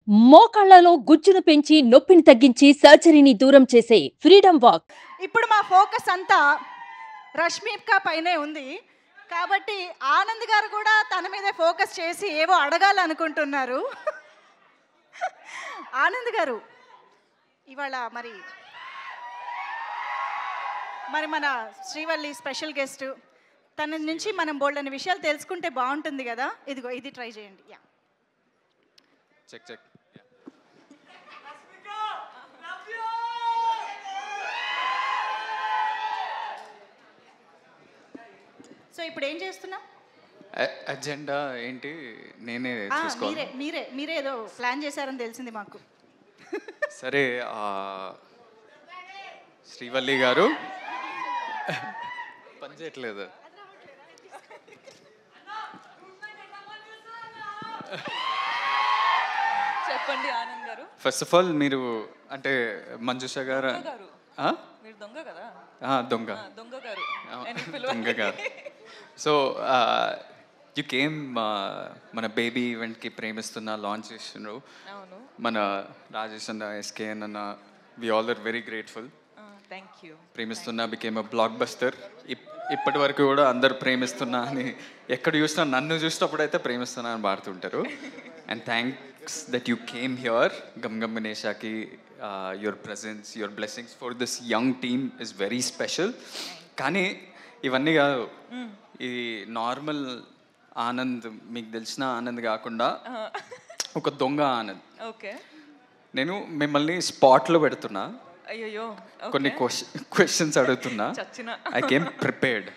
మోకాళ్లలో గుజ్జును పెంచి నొప్పిని తగ్గించి సర్జరీని దూరం చేసే ఫ్రీడమ్ వాక్. ఇప్పుడు మా ఫోకస్ అంతా రష్మిక పైనే ఉంది కాబట్టి ఆనంద్ గారు కూడా తన మీదే ఫోకస్ చేసి ఏవో అడగాలనుకుంటున్నారు. ఆనంద్ గారు ఇవాళ మరి మన శ్రీవల్లి స్పెషల్ గెస్ట్, తన నుంచి మనం బోల్డని విషయాలు తెలుసుకుంటే బాగుంటుంది కదా. ఇదిగో ఇది ట్రై చేయండి. Yeah check check. సో ఇప్పుడు ఏం చేస్తున్నాం? అజెండా ఏంటి నేనే చూసుకోవాలి. మీరే ఏదో ప్లాన్ చేశారని తెలిసింది మాకు. సరే, శ్రీవల్లి గారు పని చేయట్లేదు. చెప్పండి ఆనంద్ గారు. ఫస్ట్ ఆఫ్ ఆల్ మీరు అంటే మంజుష గారు మీరు దొంగ కదా. దొంగ దొంగ గారు దొంగ గారు. సో యు కేమ్ మన బేబీ ఈవెంట్కి ప్రేమిస్తున్న లాంచ్ చేసినారు. అవును, మన రాజేష్ అన్న, ఎస్కేఎన్ అన్న, we all are very grateful. Thank you. Premistunna became a blockbuster. ఇప్పటి వరకు కూడా అందరు ప్రేమిస్తున్నా అని ఎక్కడ చూసినా, నన్ను చూసినప్పుడు అయితే ప్రేమిస్తున్నా అని పాడుతుంటారు. And thanks that you came here. గమ్ గమ్ గణేషాకి your presence, your blessings for this young team is very special. కానీ ఇవన్నీ కాదు, ఇది నార్మల్ ఆనంద్, మీకు తెలిసిన ఆనంద్ కాకుండా ఒక దొంగ ఆనంద్. ఓకే, నేను మిమ్మల్ని స్పాట్లో పెడుతున్నా, అయ్యో కొన్ని క్వశ్చన్స్ అడుగుతున్నా. I came prepared.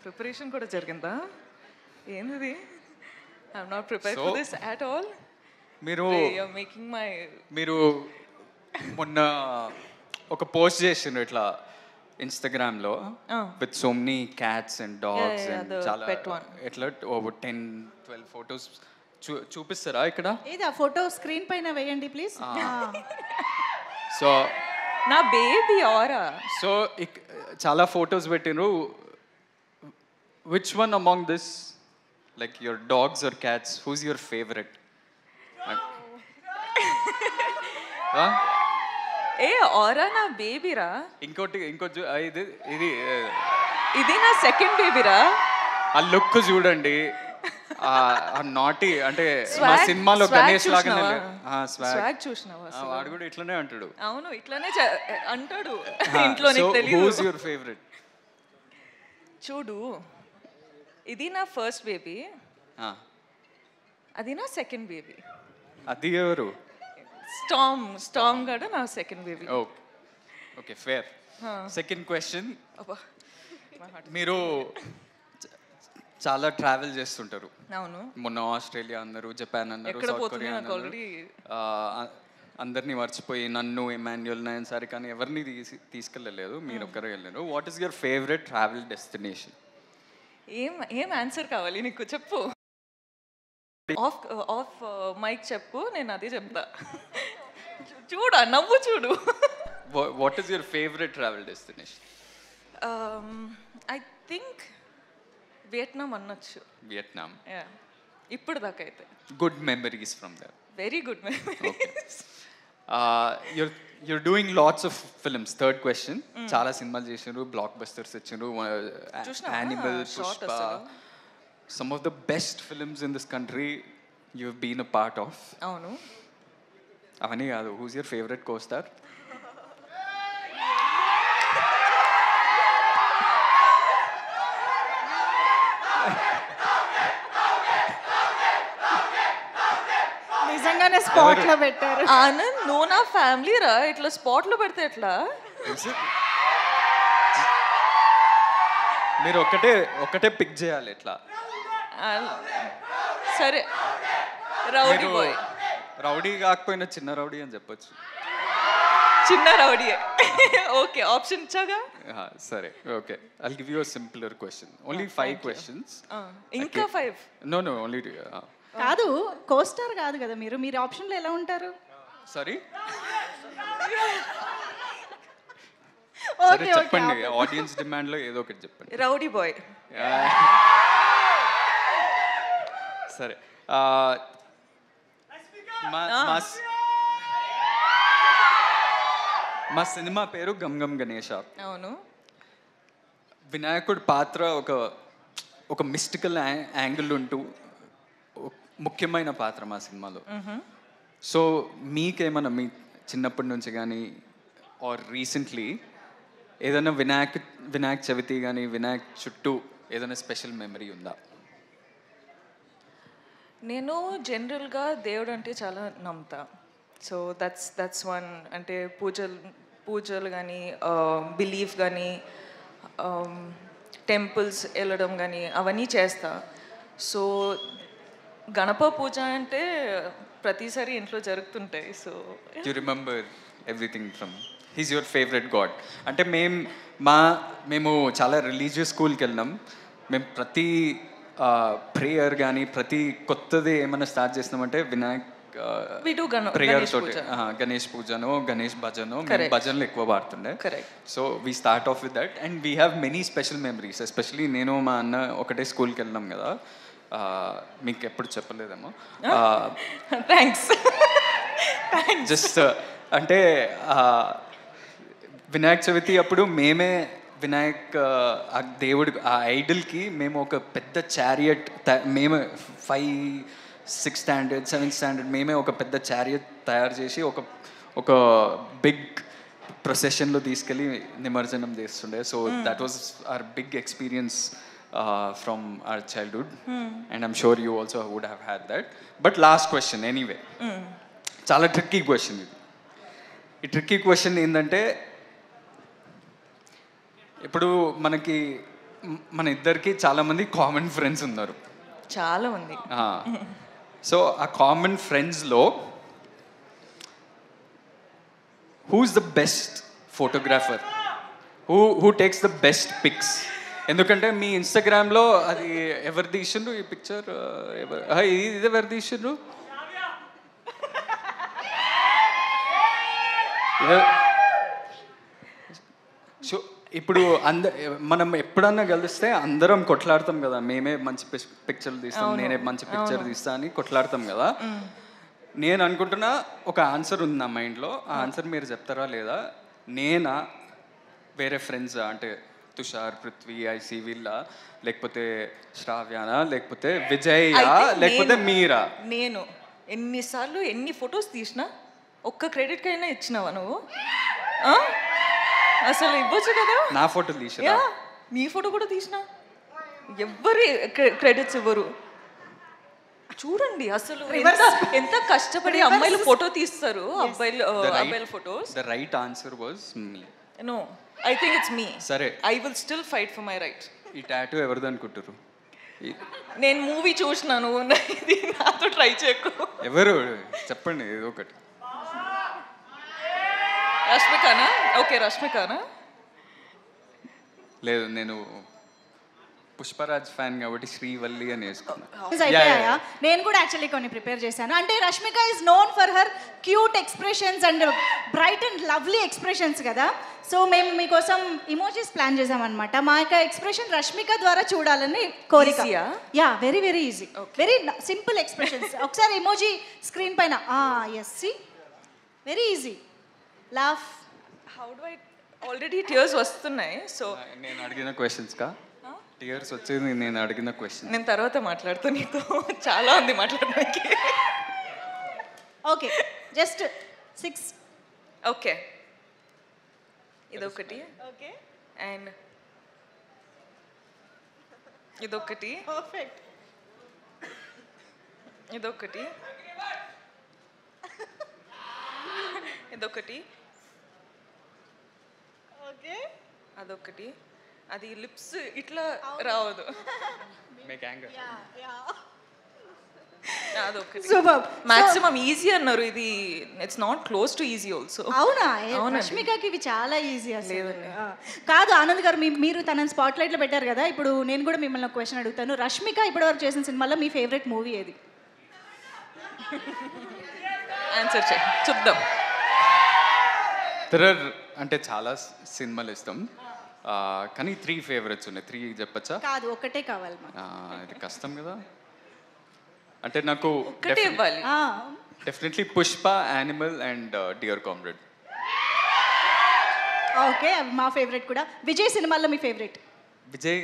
ప్రిపరేషన్ కూడా జరిగిందా? ఏంది? I'm not prepared for this at all. మీరు మొన్న ఒక పోస్ట్ చేసిండ్రు ఇట్లా ఇన్స్టాగ్రామ్లో with so many cats and dogs and చాలా ఎట్లా 10-12 ఫొటోస్ చూపిస్తారా ఇక్కడ? ఏది ఆ ఫోటో స్క్రీన్ పైన వేయండి ప్లీజ్. సో నా బేబీ ఆరా. సో చాలా ఫొటోస్ పెట్టినరు. Which one among this, like your dogs or cats, who's your favourite? ఏ ఆరా నా బేబీరా. ఇంకోటి ఇది ఇది ఇది నా సెకండ్ బేబీరా. ఆ లుక్ చూడండి, నాటి అంటే మా సినిమాలో గణేష్ లాగానే స్వాగ్ చూసినావా? వాడు కూడా ఇట్లానే అంటాడు. అవును, ఇట్లానే అంటాడు ఇంట్లో. నీకు తెలియదు. Who's your favourite? చూడు, ఇది నా ఫస్ట్ బేబీ, అది నా సెకండ్ బేబీ. అది ఎవరు? స్టామ్ గడ నా second baby. Okay, fair. Second question, మీరు చాలా ట్రావెల్ చేస్తుంటారు. అవును, మొన్న ఆస్ట్రేలియా అన్నారు, జపాన్ అన్నారు, సౌత్ కొరియా అన్నారు. అందరినీ మర్చిపోయి నన్ను, ఎమాన్యుయల్, సారీ కానీ ఎవరిని తీసుకెళ్ళలేదు, మీరు ఒక్కరే వెళ్ళారు. What is your favourite travel destination? ఏం ఆన్సర్ కావాలి నీకు? చెప్పు. ఆఫ్ మైక్ చెప్పు, నేను అదే చెప్తా. చూడు, నవ్వు చూడు. What is your favourite travel destination? I think Vietnam అనొచ్చు. వియట్నాం. ఇప్పుడు దాకా అయితే good memories from there. Very good memories. you're doing lots of films. Third question, చాలా సినిమాలు చేసినారు, బ్లాక్ బస్టర్స్ ఇచ్చినారు, animal, Pushpa, some of the best films in this country you've been a part of. అవును, అవన్నీ కాదు, who's your favorite co-star? నిజంగానే spot లో పెట్టారు. ఆనంద్, నువ్వు నా ఫ్యామిలీ రా, ఇట్లా స్పాట్ లో పెడితే ఎట్లా? మీరు ఒకటే పిక్ చేయాలి ఎట్లా. సరే, రౌడీ బాయ్. రౌడీ కాకపోయినా చిన్న రౌడీ అని చెప్పొచ్చు. చిన్న రౌడీ. ఓకే, ఆప్షన్ ఇచ్చాగా. సరే, okay. I'll give you a simpler question. Only 5 questions. ఇంకా 5? No, only కాదు, కోస్టార్ కాదు కదా మీరు ఆప్షన్లో ఎలా ఉంటారు? సారీ, ఓకే, చెప్పండి. ఆడియన్స్ డిమాండ్ లో ఏదో ఒకటి చెప్పండి. Rowdy boy. సరే, మా సినిమా పేరు గమ్ గమ్ గణేష. అవును. వినాయకుడి పాత్ర ఒక మిస్టికల్ యాంగిల్ ఉంటూ ముఖ్యమైన పాత్ర మా సినిమాలో. సో మీకేమన్నా మీ చిన్నప్పటి నుంచి కానీ ఆర్ రీసెంట్లీ ఏదైనా వినాయక చవితి కానీ వినాయక్ చుట్టూ ఏదైనా స్పెషల్ మెమరీ ఉందా? నేను జనరల్గా దేవుడు అంటే చాలా నమ్ముతా. So that's one. అంటే పూజలు కానీ బిలీఫ్ కానీ టెంపుల్స్ వెళ్ళడం కానీ అవన్నీ చేస్తా. సో గణప పూజ అంటే ప్రతిసారి ఇంట్లో జరుగుతుంటాయి. So you remember everything from he's your favourite God. అంటే మేము చాలా రిలీజియస్ స్కూల్కి వెళ్ళినాం. మేము ప్రతి ప్రేయర్ కానీ ప్రతి కొత్తది ఏమైనా స్టార్ట్ చేసినామంటే వినాయక్ ప్రేయర్ తోటి గణేష్ పూజను గణేష్ భజను భజనలు ఎక్కువ పాడుతుండే. So we start off with that and we have many special memories. Especially నేను మా అన్న ఒకటే స్కూల్కి వెళ్ళినాం కదా, మీకు ఎప్పుడు చెప్పలేదేమో. థ్యాంక్స్. జస్ట్ అంటే వినాయక చవితి అప్పుడు మేమే వినాయక్ ఆ దేవుడు ఆ ఐడల్కి మేము ఒక పెద్ద చారియట్ మేమే 5, 6th standard 7th standard మేమే ఒక పెద్ద చారియట్ తయారు చేసి ఒక బిగ్ ప్రొసెషన్లో తీసుకెళ్ళి నిమజ్జనం చేస్తుండే. So that was our big experience from our childhood and I'm sure you also would have had that. But last question anyway. చాలా ట్రిక్కీ క్వశ్చన్ ఇది. ఈ ట్రిక్కీ క్వశ్చన్ ఏంటంటే ఇప్పుడు మన ఇద్దరికి చాలామంది కామన్ ఫ్రెండ్స్ ఉన్నారు. చాలా మంది. సో ఆ కామన్ ఫ్రెండ్స్లో who's the best photographer, who takes the best pics? ఎందుకంటే మీ ఇన్స్టాగ్రామ్లో అది ఎవరు తీసిండ్రు ఈ పిక్చర్, ఇది ఎవరు తీసిండ్రు? సో ఇప్పుడు మనం ఎప్పుడన్నా కలిస్తే అందరం కొట్లాడతాం కదా, మేమే మంచి పిక్చర్లు తీస్తాం, నేనే మంచి పిక్చర్ తీస్తా అని కొట్లాడతాం కదా. నేను అనుకుంటున్నా ఒక ఆన్సర్ ఉంది నా మైండ్లో. ఆ ఆన్సర్ మీరు చెప్తారా లేదా? నేనా, వేరే ఫ్రెండ్స్ అంటే తుషార్, పృథ్వీ, ఐసీ వీళ్ళ, లేకపోతే శ్రావ్యానా, లేకపోతే విజయ్, లేకపోతే మీరా? నేను ఎన్నిసార్లు ఎన్ని ఫొటోస్ తీసినా ఒక్క క్రెడిట్ అయినా ఇచ్చినావా నువ్వు? అసలు ఇవ్వచ్చు కదా. నా ఫోటో తీసినా, నీ ఫోటో కూడా తీసినా, ఎవ్వరి క్రెడిట్స్ ఇవ్వరు. చూడండి అసలు ఎంత కష్టపడి అమ్మాయిలు ఫోటో తీస్తారు, అబ్బాయిల photos. The right answer was me. No, I think it's me. సరే, I will still fight for my right. ఈ టాటూ ఎవరిది అనుకుంటారు? నేను మూవీ చూసినాను, ఇది నాతో ట్రై చేయకు. ఎవరు చెప్పండి ఏదో ఒకటి. రష్మికానా? ఓకే, రష్మికానా? లేదు, నేను పుష్పరాజ్ ఫ్యాన్ కాబట్టి శ్రీవల్లి అని వేసుకున్నాను. నేను కూడా యాక్చువల్లీ కొన్ని ప్రిపేర్ చేశాను. అంటే Rashmika is known for her cute expressions and bright and lovely expressions కదా. సో మేము మీకోసం ఇమోజీస్ ప్లాన్ చేసామన్నమాట. మా యొక్క ఎక్స్ప్రెషన్ రష్మిక ద్వారా చూడాలని కోరిక. Yeah, very very easy, very simple expressions. ఒకసారి ఇమోజీ స్క్రీన్ పైన. Yes, see, very easy. Laugh. How do I? Already tears వస్తున్నాయి. సో నేను అడిగిన క్వశ్చన్స్ కా టియర్స్ వచ్చేది? నేను అడిగిన క్వశ్చన్ నేను తర్వాత మాట్లాడుతూ, నీతో చాలా ఉంది మాట్లాడడానికి. Okay, just 6. ఓకే, ఇదొకటి. ఓకే, అండ్ ఇదొకటి. పర్ఫెక్ట్. ఇదొకటి, ఇదొకటి. ఓకే, అదొకటి. అది లిప్స్ ఇట్లా రావదు. అదొకటి. సూపర్. మాక్సిమం ఈజీ అన్నారు. ఇది it's not close to easy also. అవునా? రష్మికకి ఇవి చాలా ఈజీ అసలు. కాదు ఆనంద్ గారు, మీరు తనని స్పాట్ లైట్లో పెట్టారు కదా. ఇప్పుడు నేను కూడా మిమ్మల్ని ఒక క్వశ్చన్ అడుగుతాను. రష్మిక ఇప్పటివరకు చేసిన సినిమాలో మీ ఫేవరెట్ మూవీ ఏది? ఆన్సర్ చేయి, చూద్దాం. అంటే చాలా సినిమాలు ఇస్తాం కానీ 3 ఫేవరెట్స్ ఉన్నాయి. 3 చెప్పచ్చా? కాదు, ఒకటే కావాలి. ఇది కష్టం కదా. అంటే నాకు ఒకటే ఇవ్వాలి. Definitely Pushpa, Animal and Dear Comrade. Okay, మా ఫేవరెట్ కూడా. విజయ్ సినిమాల్లో మీ ఫేవరెట్? విజయ్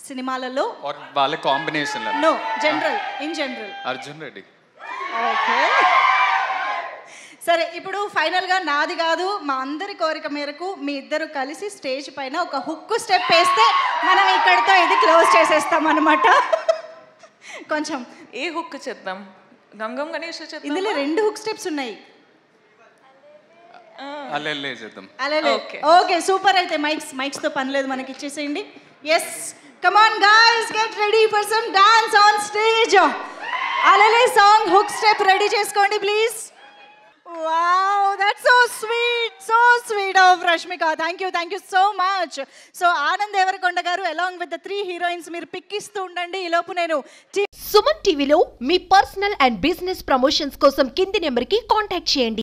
సినిమాలలో ఆర్ వాళ్ళ combination no, general, in general. Arjun Reddy. Okay, సరే. ఇప్పుడు ఫైనల్గా నాది కాదు, మా అందరి కోరిక మేరకు మీ ఇద్దరు కలిసి స్టేజ్ పైన ఒక హుక్ స్టెప్ వేస్తే మనం ఇక్కడితో ఇది క్లోజ్ చేసేస్తాం అనమాట. కొంచెం ఏ హుక్ చేద్దాం? గంగం గణేష్ చేద్దాం. ఇందులో 2 హుక్ స్టెప్స్ ఉన్నాయి. అల్లెల్లే చేద్దాం. అలే, ఓకే, సూపర్. అయితే మైక్స్తో పని లేదు, మనకి ఇచ్చేసేయండి. Yes, come on guys, get ready for some dance on stage. అలే సాంగ్ హుక్ స్టెప్ రెడీ చేసుకోండి please. Wow, that's so sweet of Rashmika. Thank you so much. So Anand Devarakonda garu along with the 3 heroines మీరు pick ఇస్తూ ఉండండి. ఈ లోపు నేను సుమన్ టీవీలో మీ personal and business promotions కోసం కింది నెంబర్కి కాంటాక్ట్ చేయండి.